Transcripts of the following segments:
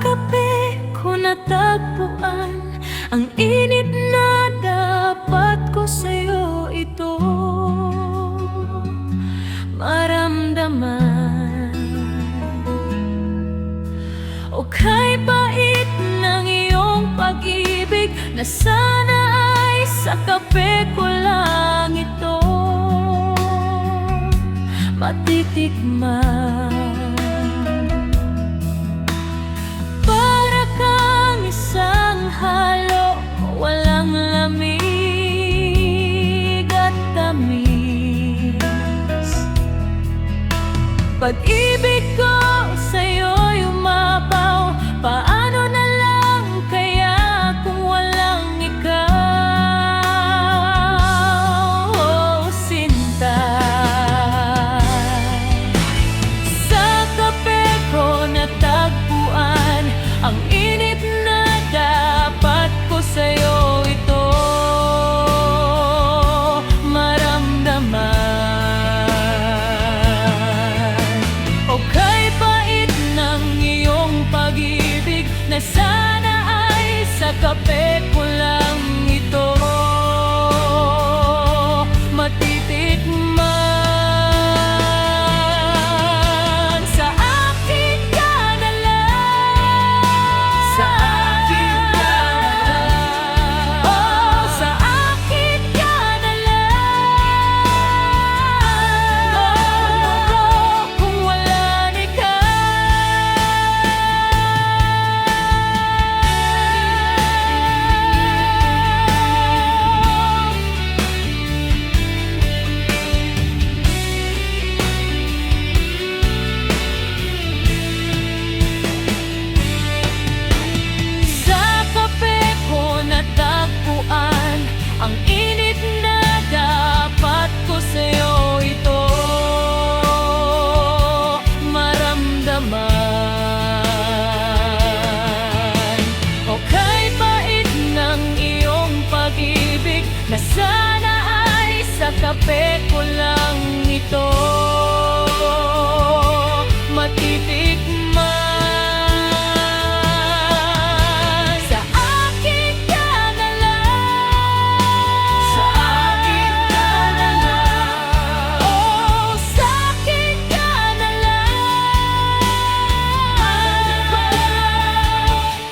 kape ko natagpuan ang init na dapat ko sa'yo ito maramdaman. O kay bait ng iyong pag-ibig na sana ay sa kape ko lang ito matitikman. Para kang isang halo, walang lamig at tamis. Pag-ibig ko sa'yo'y umapaw, paano na lang kaya kung walang ikaw, oh, sinta. Sa kape ko natagpuan ang init na dapat ko sa'yo ito maramdaman. O kay bait ng iyong pag-ibig na sana ay sa kape ko lang ito matitikman. Sa akin ka na lang, sa akin ka na lang, oh, sa akin ka na lang, oh, kung wala sa kape ko natagpuan ang init na dapat ko sa'yo ito maramdaman. O kay bait ng iyong pag-ibig na sana ay sa kape ko lang ito matitikman. Sa akin ka na lang, sa akin ka na lang, oh, sa akin ka na lang,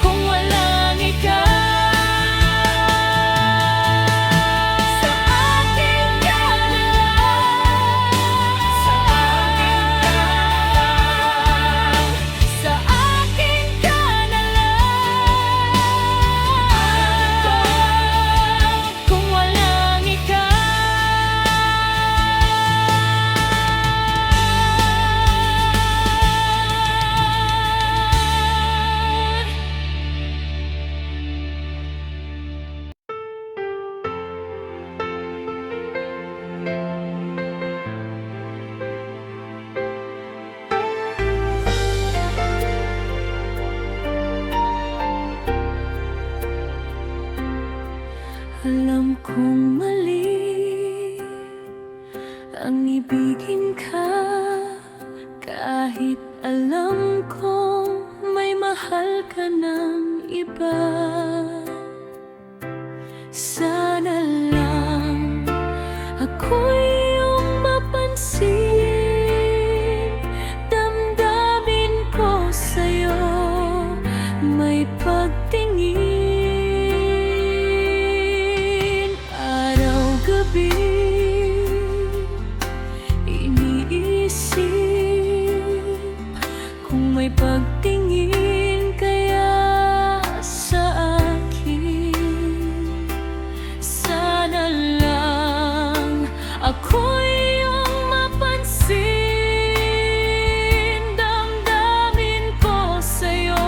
kung walang ikaw. Sa akin ka na lang, sa akin ka na lang, sa akin ka na lang, kung walang ikaw. Alam kong mali ang ibigin ka, kahit alam kong may mahal ka ng iba. Sana lang ako'y iyong mapansin, damdamin ko sa'yo may pagtingin. Araw-gabi iniisip kung may pagtingin kaya sa akin. Sana lang ako'y iyong mapansin, damdamin ko sa'yo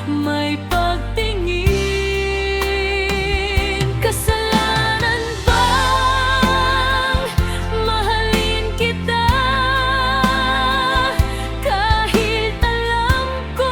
may pagtingin. Kasalanan bang mahalin kita kahit alam ko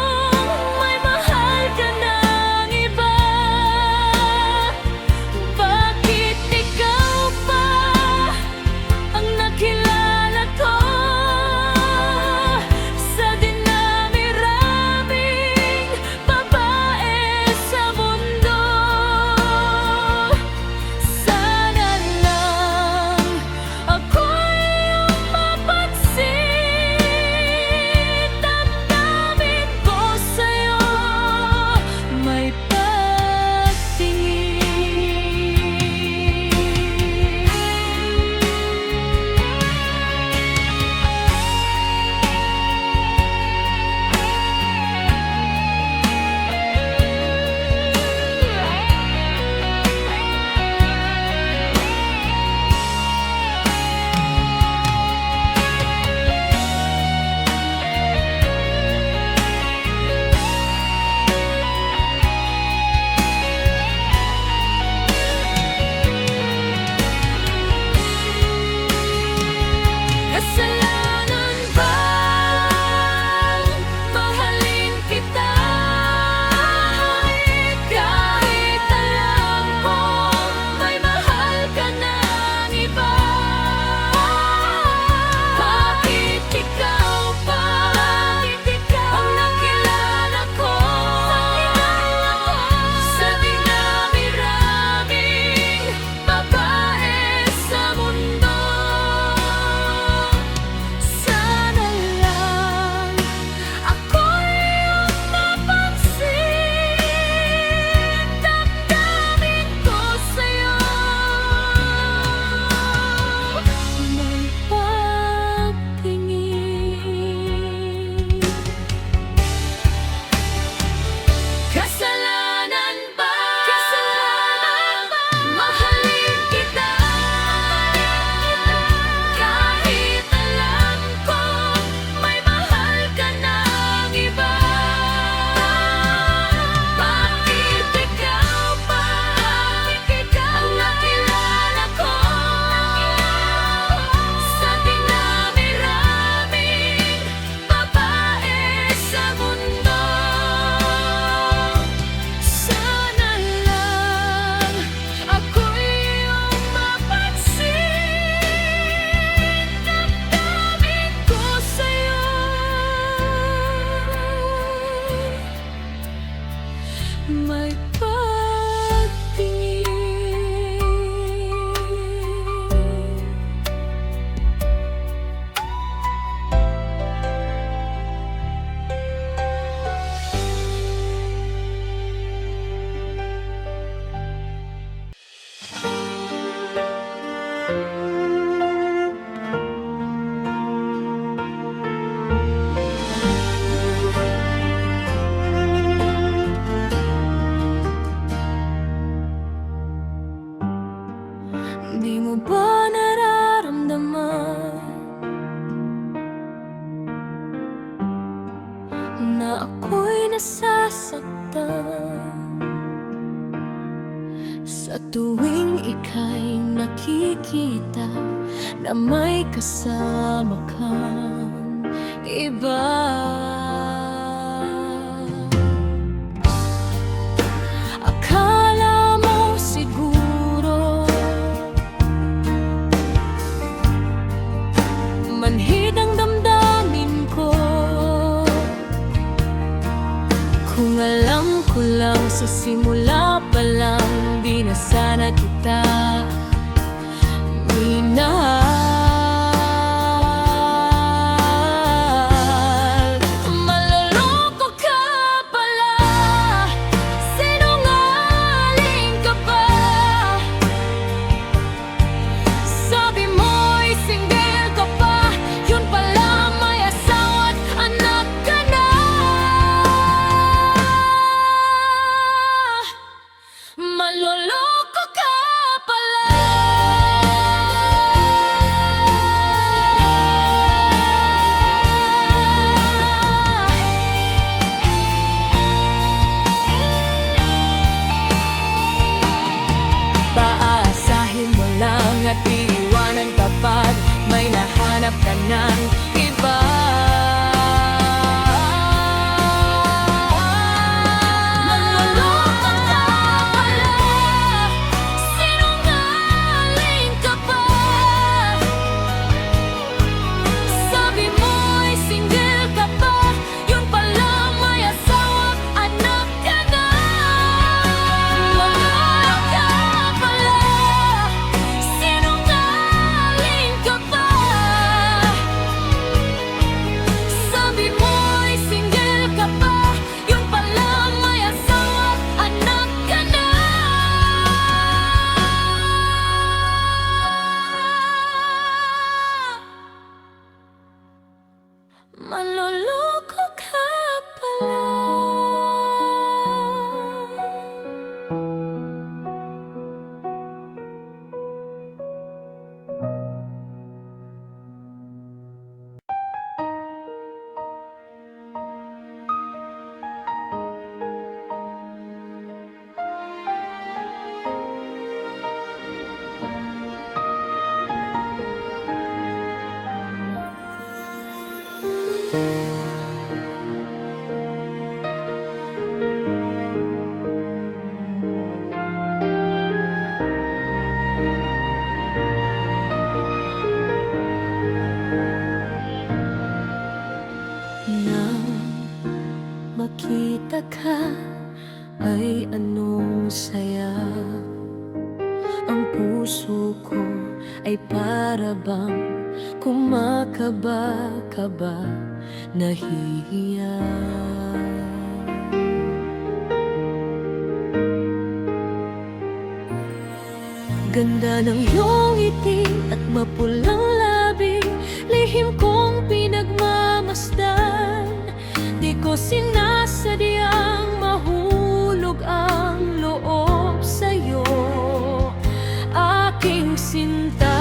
pagtingin. Di mo ba nararamdaman na ako'y nasasaktan sa tuwing ika'y nakikita na may kasama kang iba? Akala mo siguro manhid ang damdamin ko, kung alam ko lang sa simula pa lang, di na sana kita minahal. Maloloko ka pala, sinungaling ka ba? Sabi mo'y single ka pa, yun pala may asawa't anak ka na. Maloloko ka pala. Paasahin mo lang at iiwanan kapag may nahanap ka ng iba. Manloloko ka pala, sinungaling ka pa. Sabi mo'y single ka pa, yun pala may asawa't anak ka na. Manloloko ka pala, sinungaling ka pa. Sabi mo'y single ka pa, yun pala may asawa't anak ka na. Manloloko ka pala. Nang makita ka ay anong saya, ang puso ko ay para bang kumakaba-kaba, nahihiya. Ganda ng iyong ngiti at mapulang labi, lihim kong pinagmamasdan. Di ko sinasadyang mahulog ang loob sa'yo, aking sinta.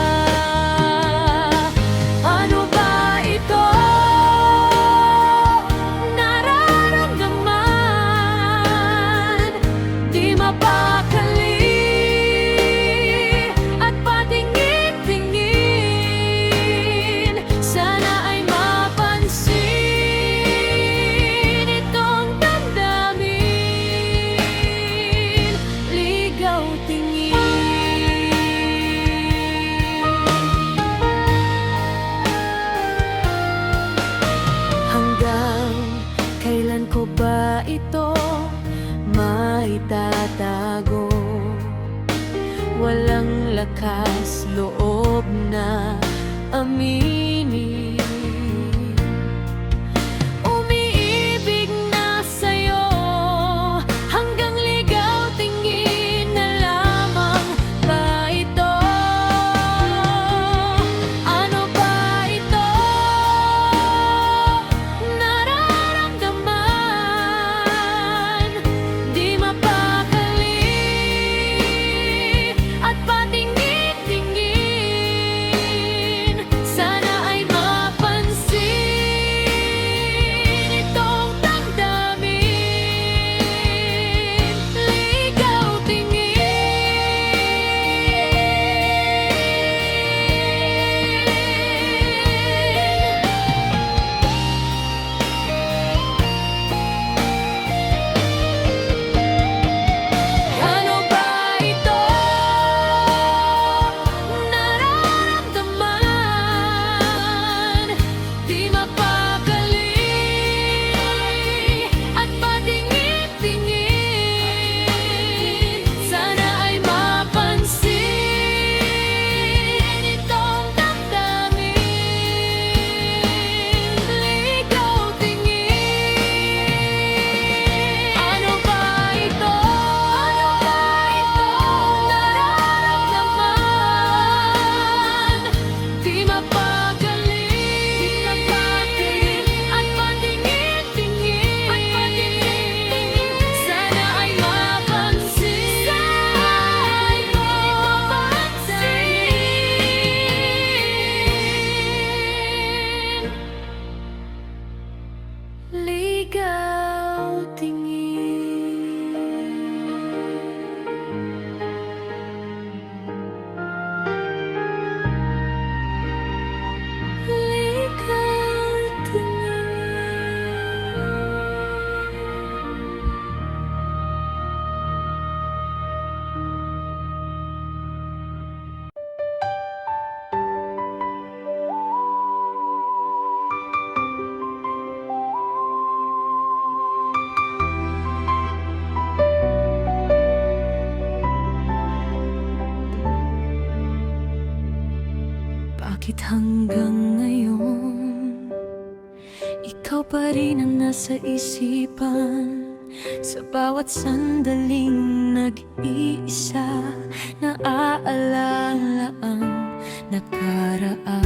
Ano ba ito nararamdaman? Di mapakali at patingin-tingin. Sana ay mapansin itong damdamin, ligaw tingin. Hanggang kailan ko ba ito maitatago. Walang lakas loob na aminin. Umiibig na sa'yo hanggang ligaw tingin na lamang ba ito? Ano ba ito? Nararamdaman, di mapakali at patingin-tingin. Sana ay mapansin itong damdamin. Ligaw Ano ba ito? Nararamdaman, di mapakali at patingin-tingin. Sana ay mapansin itong damdamin. Ligaw tingin. Ano ba ito? Nararamdaman, di mapakali at patingin-tingin. Sana ay mapansin ligaw tingin. Ligaw tingin. Bakit hanggang ngayon ikaw pa rin ang nasa isipan? Sa bawat sandaling nag-iisa, naaalala ang nakaraan.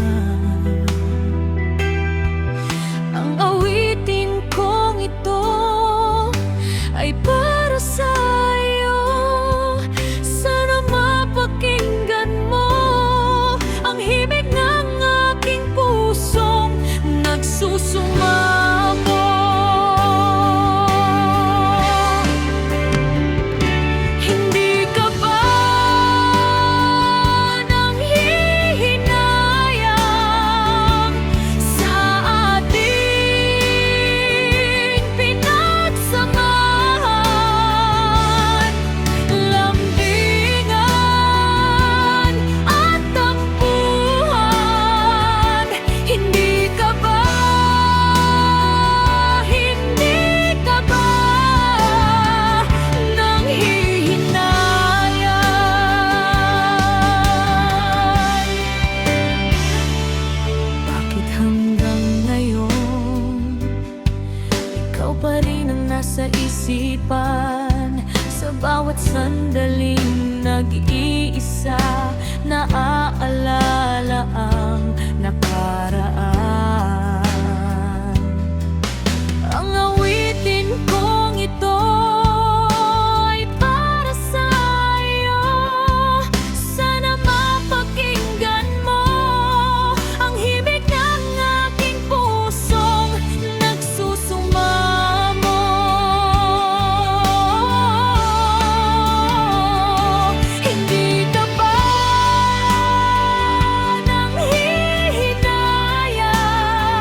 Ang awitin kong ito ay para sa'yo. Sana mapakinggan mo ang himig ng aking pusong nagsusumamo. Hindi ka ba nanghihinayang sa ating pinagsamahan? Lambingan at tampuhan. Hindi ka ba nanghihinayang? Bakit hanggang ngayon ikaw pa rin ang nasa isipan? Sa bawat sandaling nag-iisa, naaalala ang nakaraan. Ang awitin kong ito ay para sa'yo. Sana mapakinggan mo ang himig ng aking pusong nagsusumamo. Hindi ka ba nanghihinayang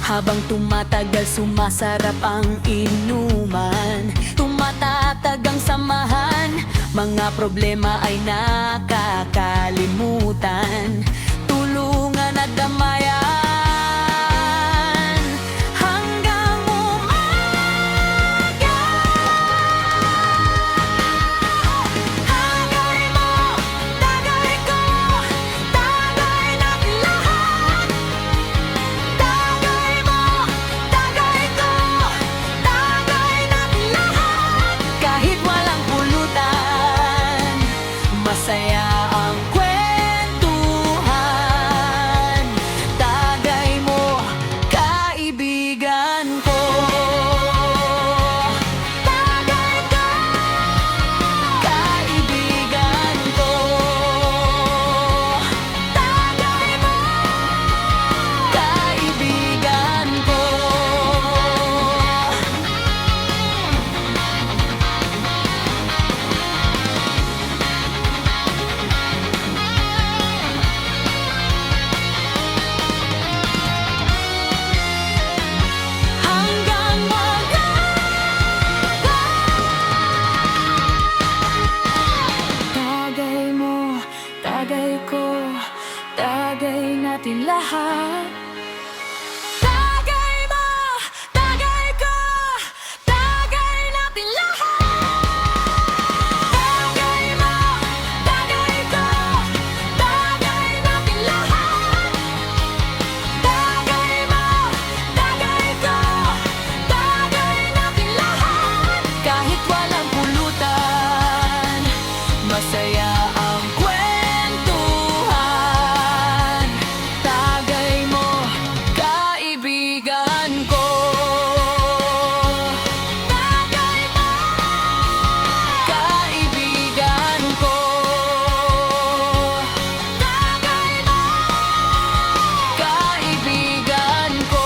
Habang tumatagal sumasarap ang inuman, tumatatag ang samahan, mga problema ay nakakalimutan. Tulungan at damayan hanggang umaga. Tagay mo, tagay ko, tagay natin lahat. Tagay mo, tagay ko, tagay natin lahat. Kahit walang pulutan, masaya ang kwentuhan. Tagay mo, kaibigan ko. Tagay ka, kaibigan ko. Tagay mo, kaibigan ko. Hanggang mag-aga. Tagay mo, tagay ko, tagay natin lahat. Tagay mo, tagay ko, tagay natin lahat. Tagay mo, tagay ko, tagay natin lahat. Tagay mo, tagay ko, tagay natin lahat. Kahit walang pulutan, masaya ang kwentuhan. Tagay mo, kaibigan ko. Tagay mo, kaibigan ko. Tagay mo, kaibigan ko.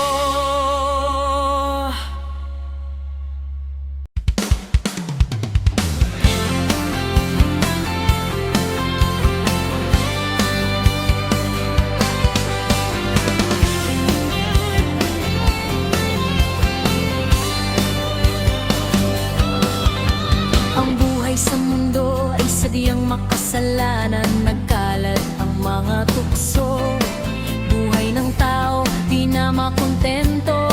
Ang buhay sa mundo ay sadyang makasalanan, nagkalat ang mga tukso. Buhay ng tao di na makontento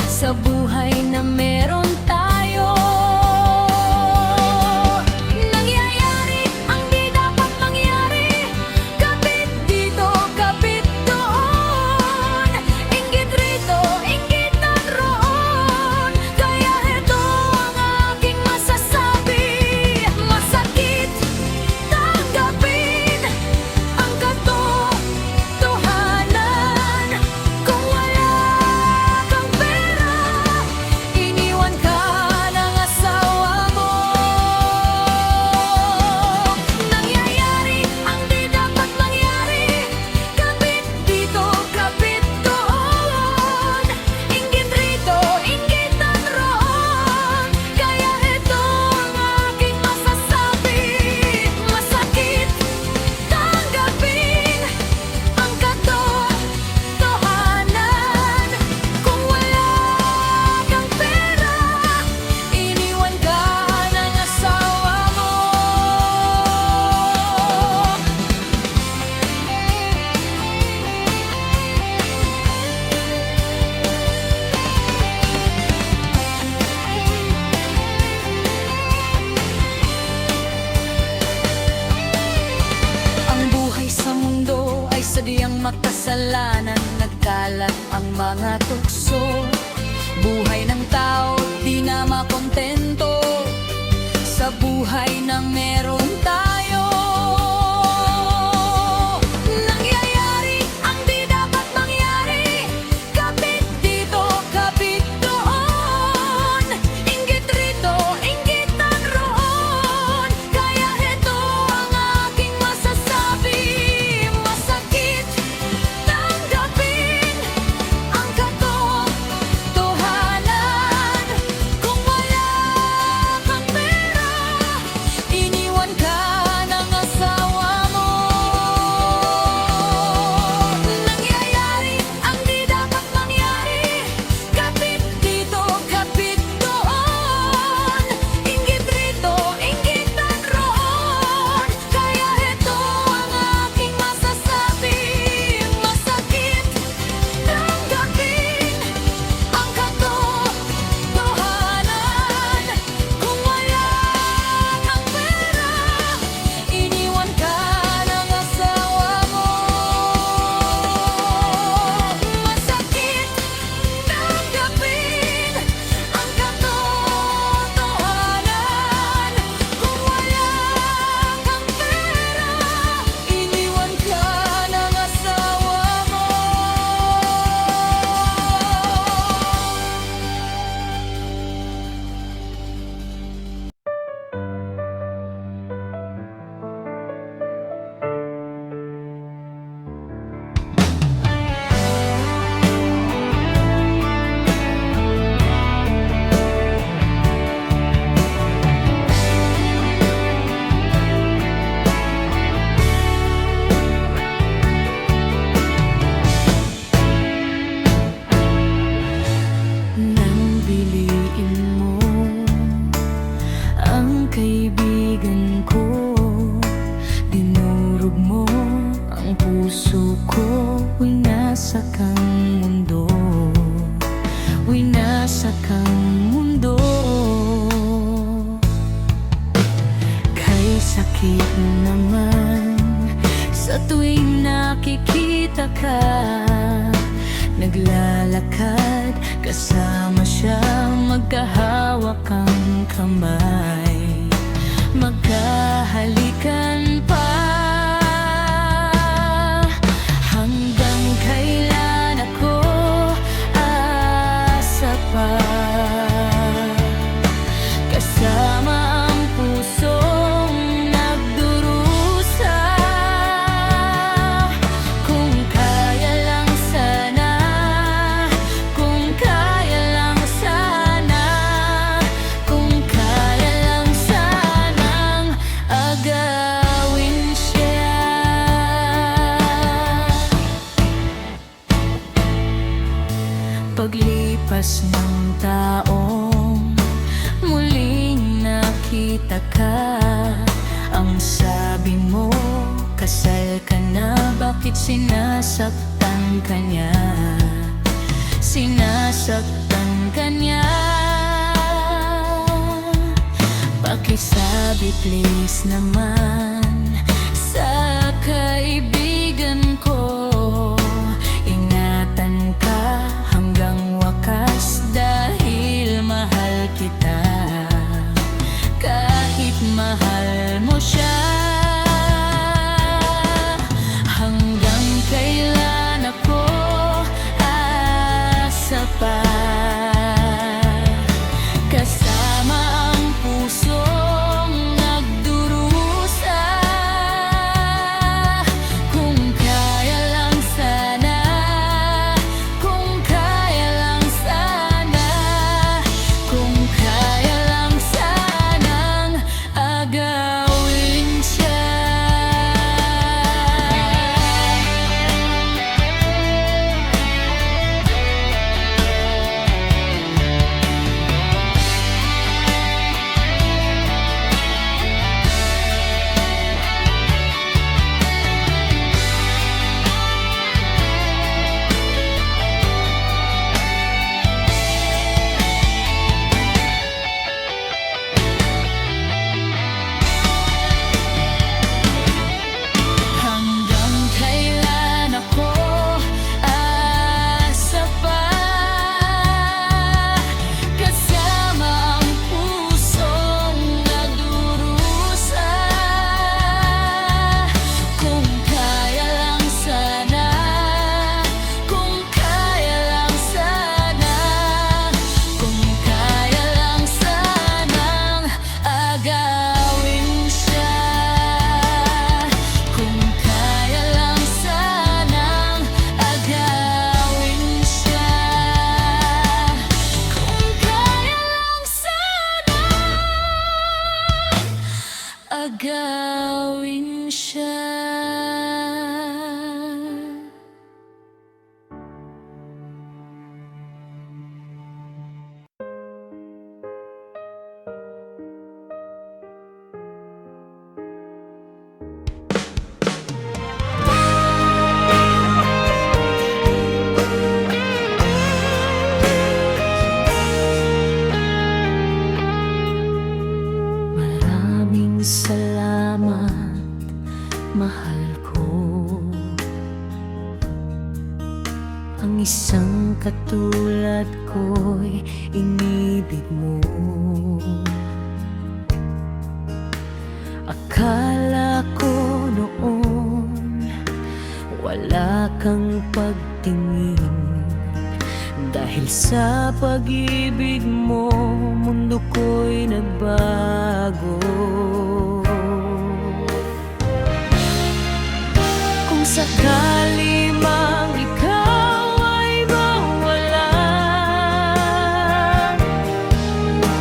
sa buhay na meron tayo. Nangyayari ang di dapat mangyari, kapit dito, kapit doon. Inggit rito, inggitan roon. Kaya ito ang aking masasabi. Masakit tanggapin ang katotohanan. Kung wala kang pera, iniwan ka ng asawa mo. Nangyayari ang di dapat mangyari, kapit dito, kapit doon. Inggit rito, inggitan roon. Kaya ito ang aking masasabi. Masakit tanggapin ang katotohanan. Kung wala kang pera, iniwan ka ng asawa mo. Ang buhay sa mundo ay sadyang makasalanan, nagkalat ang mga tukso. Buhay ng tao di na makontento sa buhay na meron tayo. Nangyayari ang di dapat mangyari, kapit dito, kapit doon. Inggit rito, inggitan roon. Kaya ito ang aking masasabi. Masakit tanggapin ang katotohanan. Kung wala kang pera, iniwan ka kang mundo, winasak ang mundo. Kay sakit naman sa tuwing nakikita ka, naglalakad kasama siya, magkahawak ang kamay, magkahalikan pa. Hanggang kailan ako aasa pa, kasama ang pusong nagdurusa. Kung kaya lang sana, kung kaya lang sana, kung kaya lang sanang agawin siya. Paglipas ng taong muling nakita ka, ang sabi mo, kasal ka na. Bakit sinasaktan ka niya? Sinasaktan ka niya. Pakisabi please naman sa kaibigan ko, ingatan ka hanggang wakas, dahil mahal kita kahit mahal mo siya. Hanggang kailan ako aasa pa, kasama ang pusong nagdurusa. Kung kaya lang sana, kung kaya lang sana, kung kaya lang sanang agawin siya. Hanggang kailan ako aasa pa, kasama ang pusong nagdurusa. Kung kaya lang sana, kung kaya lang sana, kung kaya lang sanang agawin siya. Kung kaya lang sanang agawin siya. Kung kaya lang sanang agawin siya. Maraming salamat, mahal ko. Ang isang katulad ko'y inibig mo. Akala ko noon wala kang pagtingin, dahil sa pag-ibig mo mundo ko'y nagbago. Kung sakali mang ikaw ay mawala,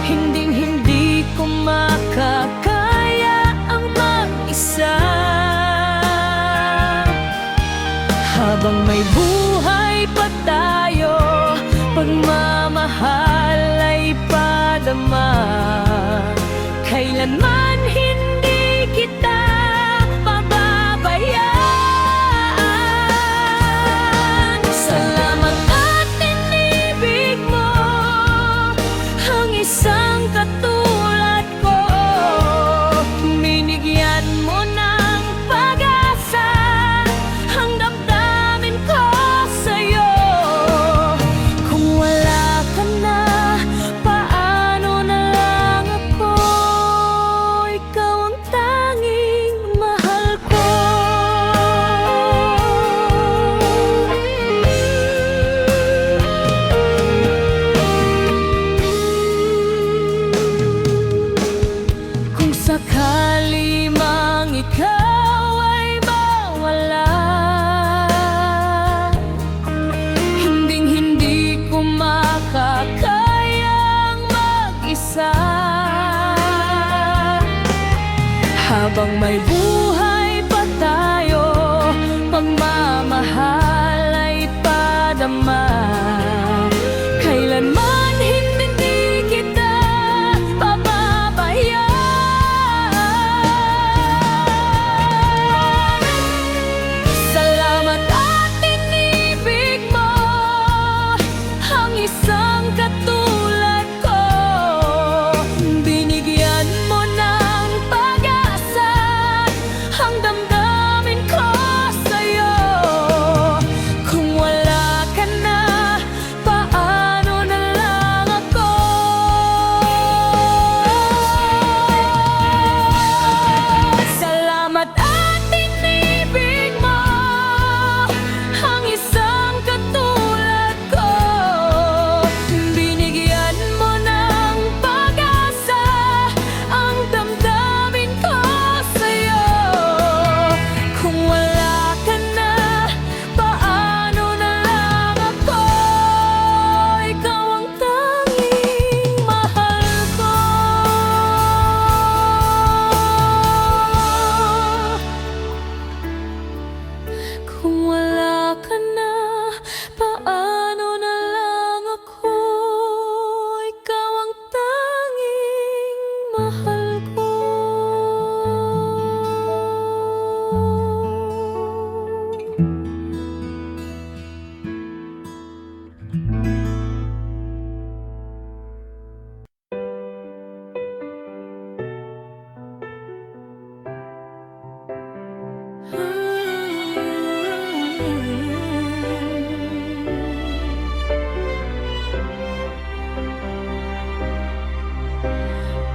hinding-hindi ko makakaya ang mag-isa. Habang may buhay pa tayo, pagmamahal ay padama. Kailanman hindi kita pababayaan. Salamat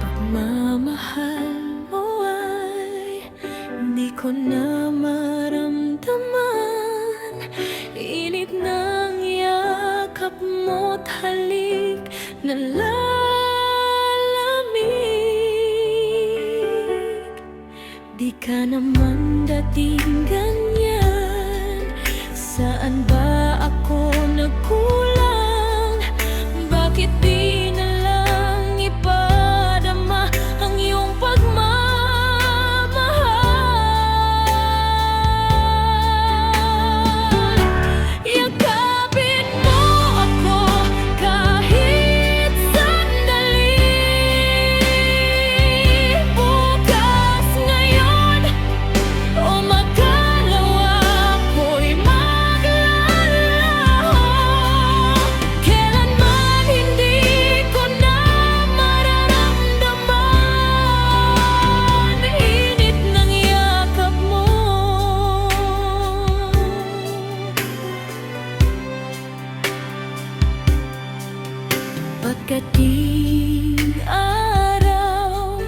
Pagmamahal mo ay hindi ko na maramdaman. Init ng yakap mo't halik na lalamig. Di ka naman dating ganyan. Saan ba ako nagkulang? Bakit di na lang ipadama ang iyong pagmamahal? Yakapin mo ako kahit sandali. Bukas, ngayon, o magdalawa ako'y maglalaho. Kailanman hindi ko na mararamdaman init ng yakap mo. Pagdating araw,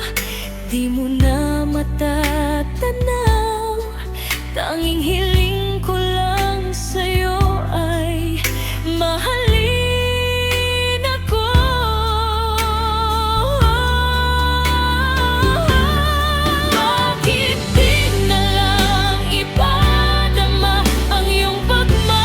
di mo na matatanaw. Tanging hiling ko lang sa'yo ay mahalin ako. Bakit di na lang ipadama ang iyong pagmamahal?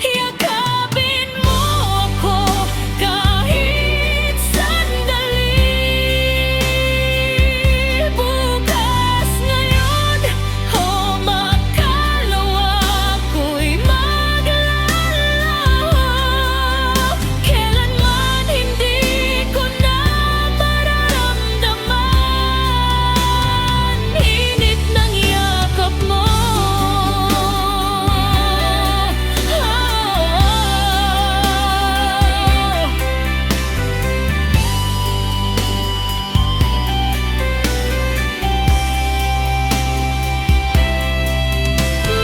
Yakapin mo ako kahit sandali. Bukas, ngayon, o magdalawa ako'y maglalaho. Kailanman hindi ko na mararamdaman init ng yakap mo.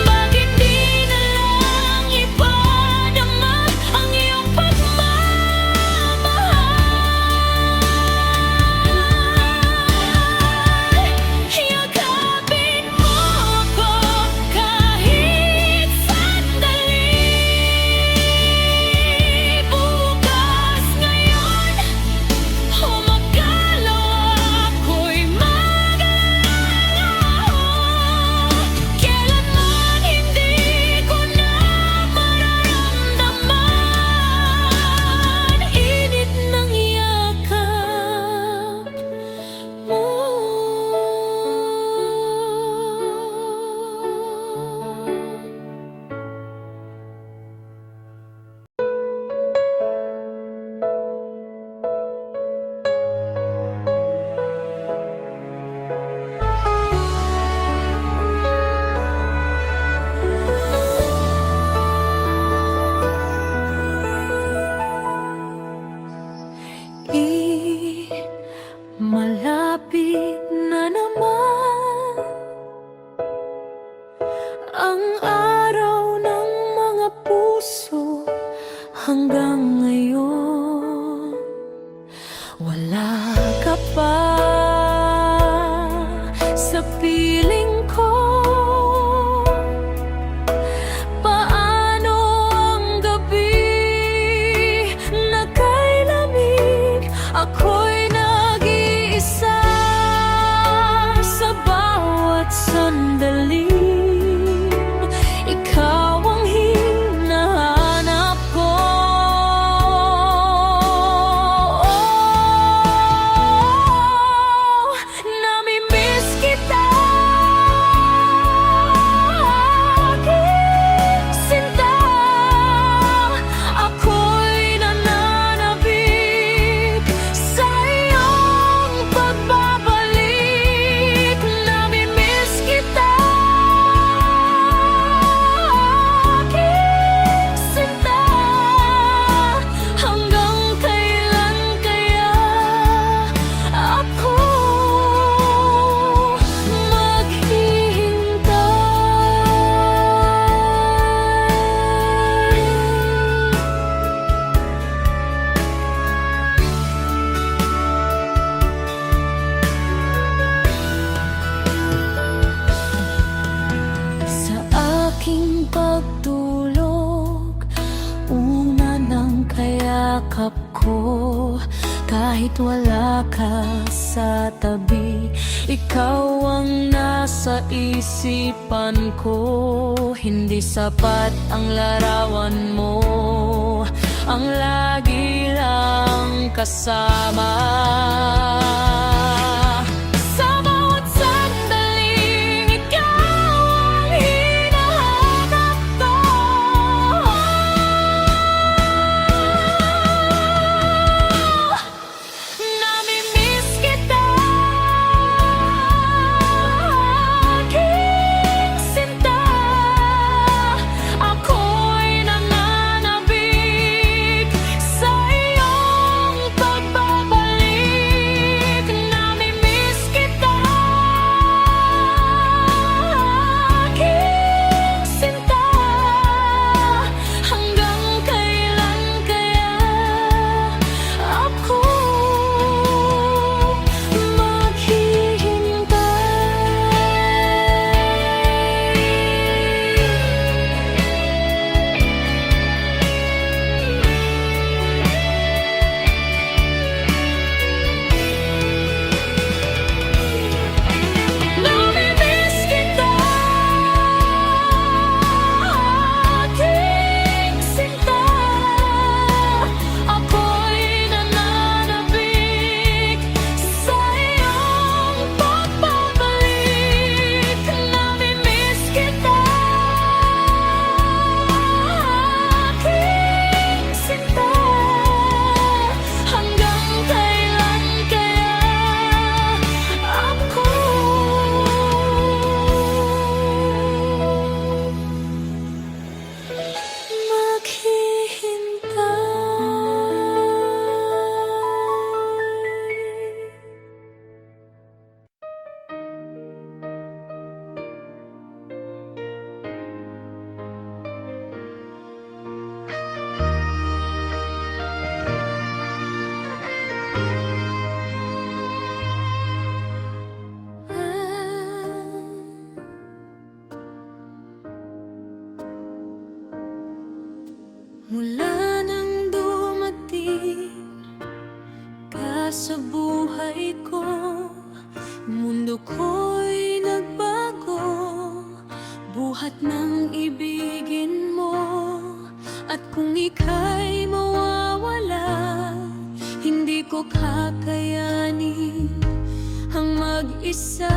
Bakit di na lang ipadama ang iyong pagmamahal? Yakapin mo ako kahit sandali. Bukas, ngayon, o magdalawa ako'y maglalaho. Kailanman hindi ko na mararamdaman init ng yakap mo. Malapit na naman ang araw ng mga puso. Hanggang ngayon wala ka pa sa piling ko. Paano ang gabi na kay lamig? Ako'y nag-iisa sa bawat sandali. Ikaw ang hinahanap ko. yakap ko. Kahit wala ka sa tabi, ikaw ang nasa isipan ko. Hindi sapat ang larawan mo, ang lagi lang kasama. Sa bawat sandaling ikaw ang hinahanap ko. Namimiss kita, aking sinta. Ako'y nananabik sa iyong pagbabalik. Namimiss kita, aking sinta. Hanggang kailan kaya ako namimiss kita, aking sinta. Ako'y nananabik sa iyong pagbabalik. Namimiss kita, aking sinta. Hanggang kailan kaya ako maghihintay? Mula nang dumating ka sa buhay ko, mundo ko'y nagbago. Buhat ng ibigin mo, at kung ika'y mawawala, hindi ko kakayanin ang mag-isa.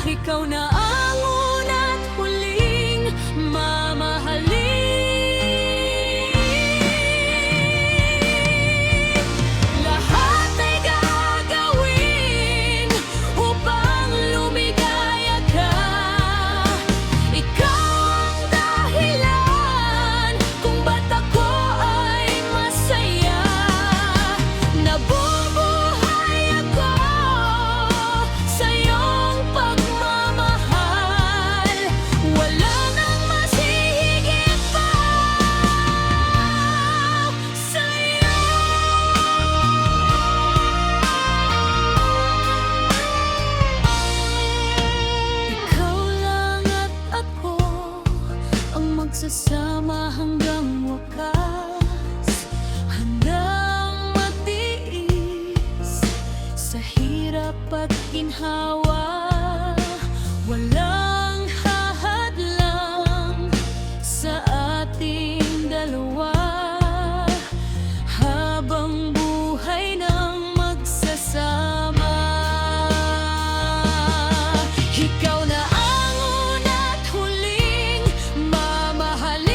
Ikaw na ang una't huling mamahalin. Lahat ay gagawin upang lumigaya ka. Ikaw ang dahilan kung ba't ako ay masaya. Nabubuhay ako sa iyong pagmamahal. Wala nang mas hihigit pa sa'yo. Ikaw lang at ako ang magsasama hanggang wakas. Handang matiis sa hirap at ginhawa. Walang hahadlang sa ating dalawa, habang buhay nang magsasama. Ikaw na ang una't huling mamahalin.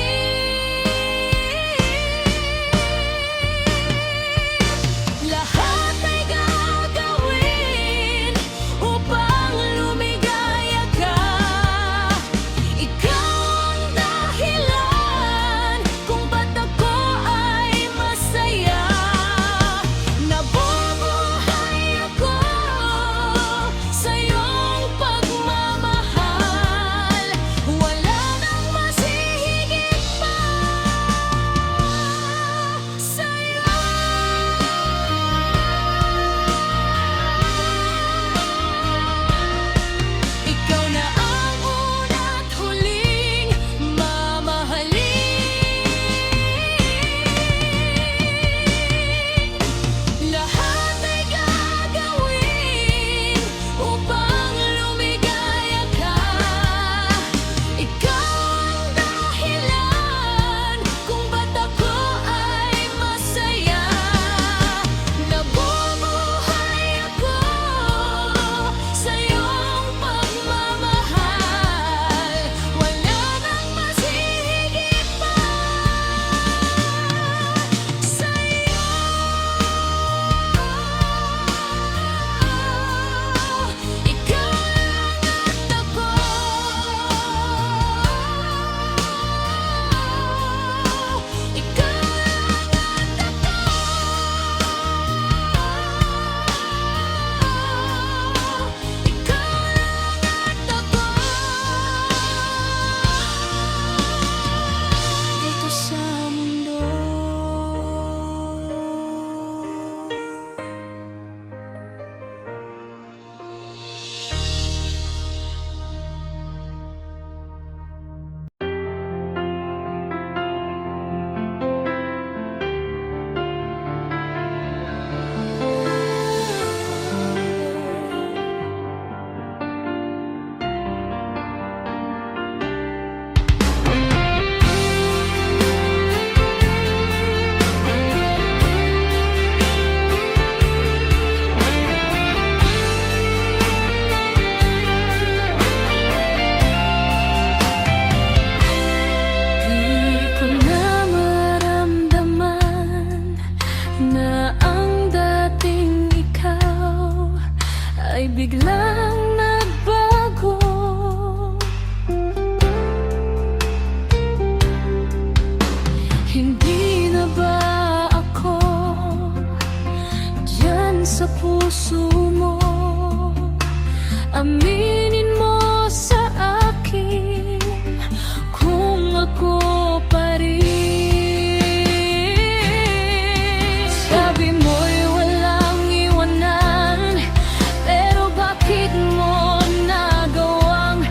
Lahat ay gagawin upang lumigaya ka. ay biglang nagbago. Hindi na ba ako diyan sa puso mo? Aminin mo sa akin kung ako pa rin. Sabi mo'y walang iwanan, pero bakit mo nagawang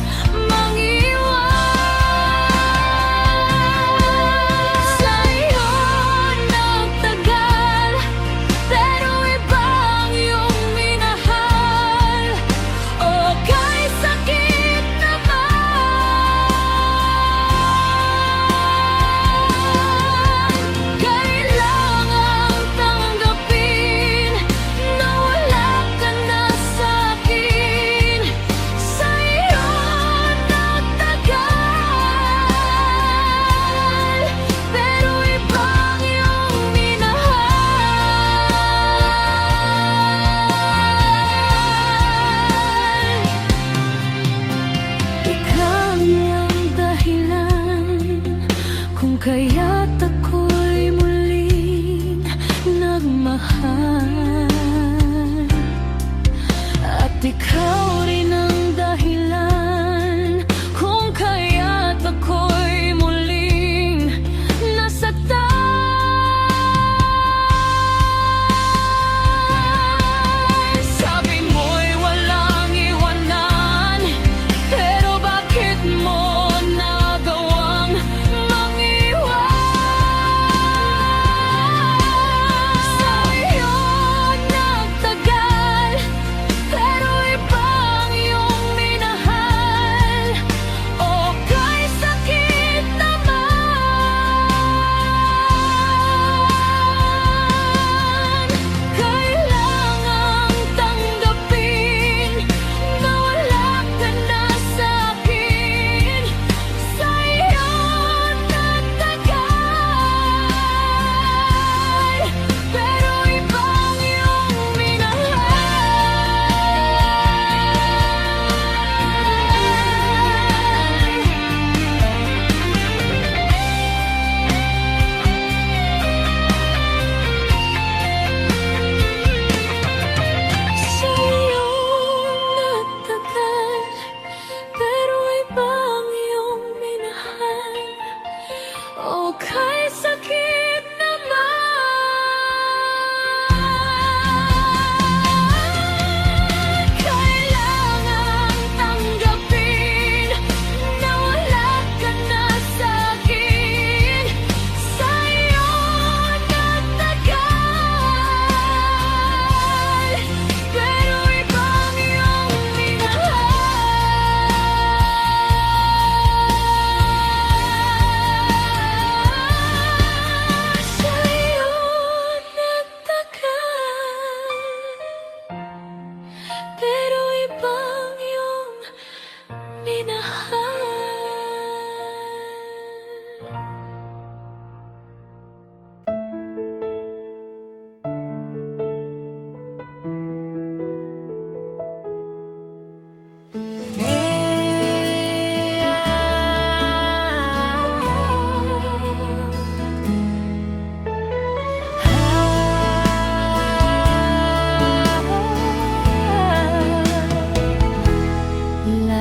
mangiwan? Sa'yo nagtagal, pero ibang iyong minahal. O kay sakit naman, kailangang tanggapin na wala ka na sa'kin. Sa'yo nagtagal, pero ibang iyong minahal. Ikaw ang dahilan kung kaya't ako'y muling nagmahal. At ikaw rin ang dahilan kung kaya't ako'y muling nasaktan. Sabi mo'y walang iwanan, pero bakit mo nagawang mangiwan? Sa'yo nagtagal, pero ibang iyong minahal. O kay sakit naman, kailangang tanggapin na wala ka na sa'kin. Sa'yo nagtagal, pero ibang iyong minahal. Sa'yo nagtagal, pero ibang iyong minahal. O kay sakit naman, kailangang tanggapin na wala ka na sa'kin. Sa'yo nagtagal, pero ibang iyong minahal. Sa'yo nagtagal, pero ibang iyong minahal.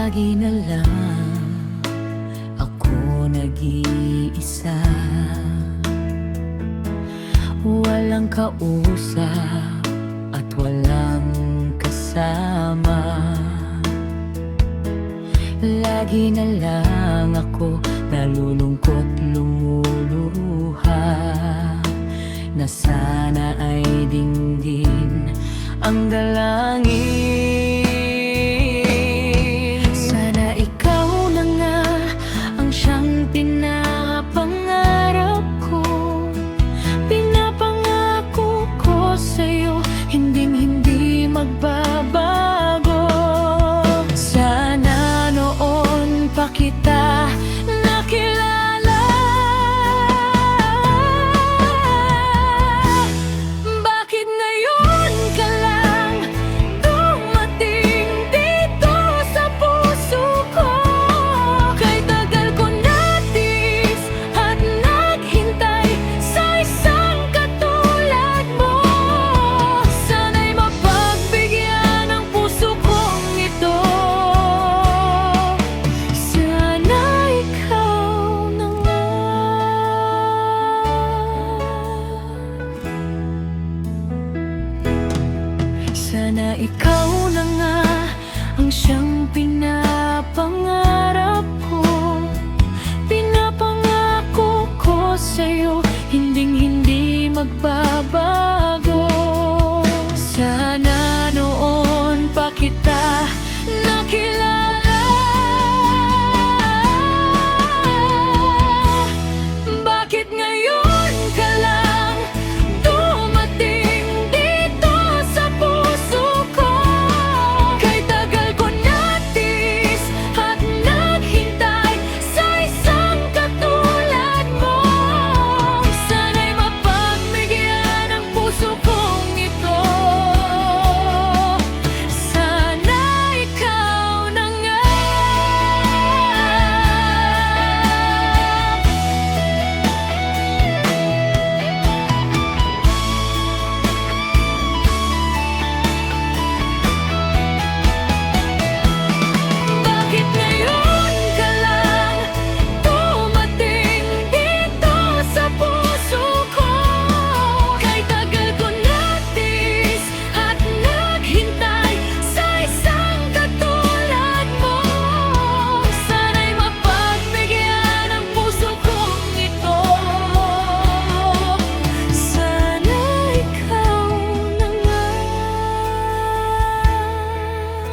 Lagi na lang ako nag-iisa, walang kausap at walang kasama. Lagi na lang ako nalulungkot, lumuluha, na sana ay dinggin ang dalangin. Sana ikaw na nga ang siyang pinapangarap ko. Pinapangako ko sa'yo, hinding-hindi magbabago. Sana noon pa kita nakilala. Bakit ngayon ka lang dumating?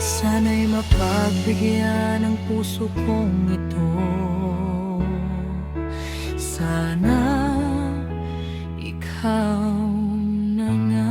Sana'y mapagbigyan ang puso kong ito. Sana ikaw na nga.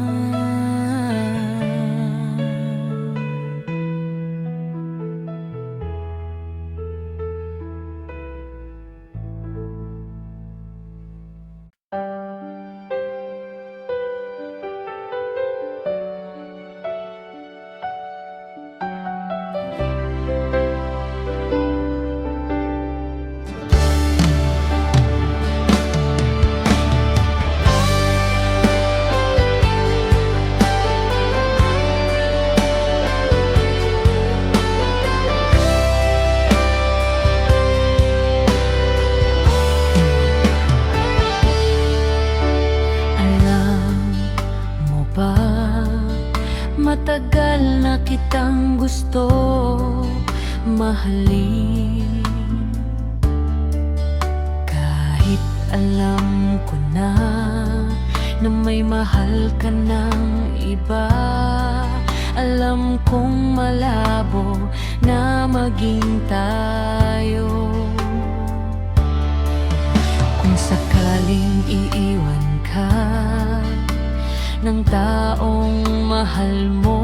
Matagal na kitang gusto mahalin, kahit alam ko na may mahal ka ng iba. Alam kong malabo na maging tayo. Kung sakaling iiwan ka ng taong mahal mo,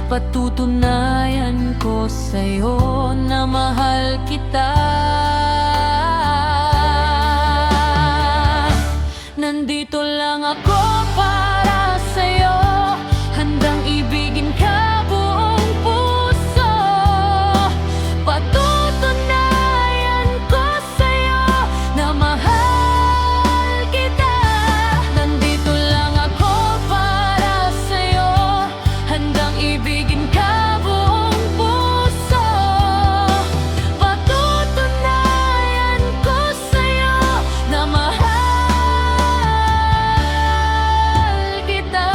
patutunayan ko sa'yo na mahal kita. Nandito lang ako para sa'yo, handang ibigin ka buong puso. Patutunayan ko sa'yo na mahal kita. Nandito lang ako para sa'yo, handang ibigin ka buong puso. Patutunayan ko sa'yo na mahal kita.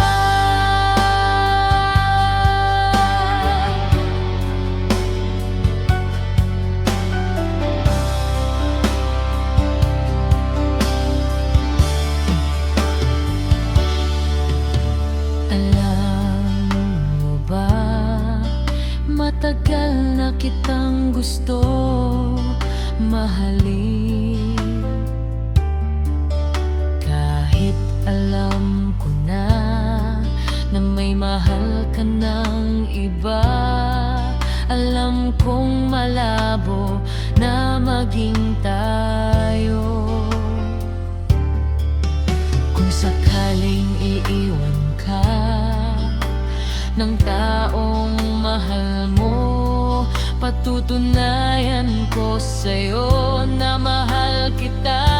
Alam mo ba, matagal na kitang gusto mahalin, kahit alam ko na may mahal ka ng iba. Alam kong malabo na maging tayo. Kung sakaling iiwan ka ng taong mahal mo, patutunayan ko sa'yo na mahal kita.